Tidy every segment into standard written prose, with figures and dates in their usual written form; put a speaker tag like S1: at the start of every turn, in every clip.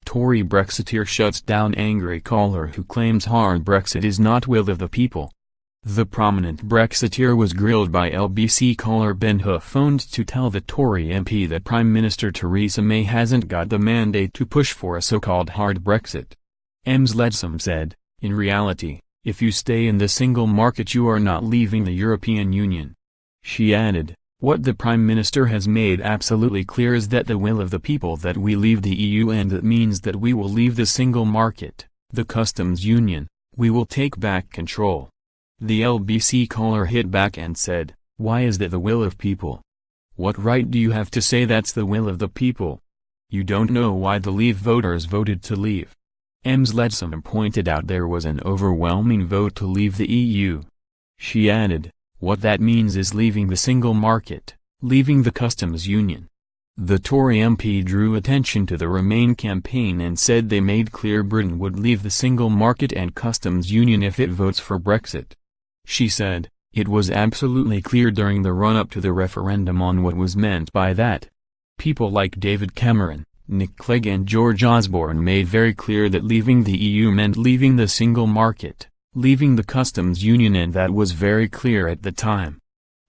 S1: Tory Brexiteer shuts down angry caller who claims hard Brexit is not will of the people. The prominent Brexiteer was grilled by LBC caller Ben who phoned to tell the Tory MP that Prime Minister Theresa May hasn't got the mandate to push for a so-called hard Brexit. Ms Leadsom said, "In reality, if you stay in the single market you are not leaving the European Union." She added, "What the Prime Minister has made absolutely clear is that the will of the people that we leave the EU, and that means that we will leave the single market, the customs union, we will take back control." The LBC caller hit back and said, "Why is that the will of people? What right do you have to say that's the will of the people? You don't know why the Leave voters voted to leave." Ms Leadsom pointed out there was an overwhelming vote to leave the EU. She added, "What that means is leaving the single market, leaving the customs union." The Tory MP drew attention to the Remain campaign and said they made clear Britain would leave the single market and customs union if it votes for Brexit. She said, "It was absolutely clear during the run-up to the referendum on what was meant by that. People like David Cameron, Nick Clegg and George Osborne made very clear that leaving the EU meant leaving the single market, leaving the customs union, and that was very clear at the time."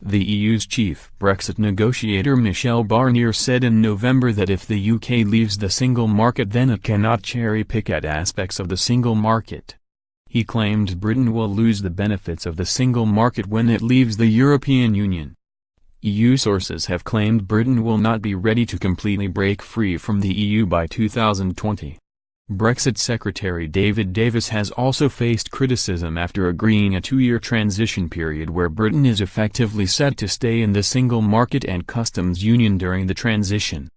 S1: The EU's chief Brexit negotiator Michel Barnier said in November that if the UK leaves the single market then it cannot cherry-pick at aspects of the single market. He claimed Britain will lose the benefits of the single market when it leaves the European Union. EU sources have claimed Britain will not be ready to completely break free from the EU by 2020. Brexit Secretary David Davis has also faced criticism after agreeing a two-year transition period where Britain is effectively set to stay in the single market and customs union during the transition.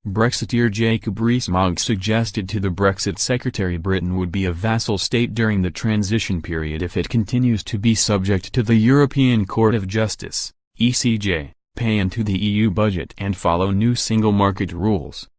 S1: Brexiteer Jacob Rees-Mogg suggested to the Brexit Secretary Britain would be a vassal state during the transition period if it continues to be subject to the European Court of Justice, ECJ, pay into the EU budget and follow new single market rules.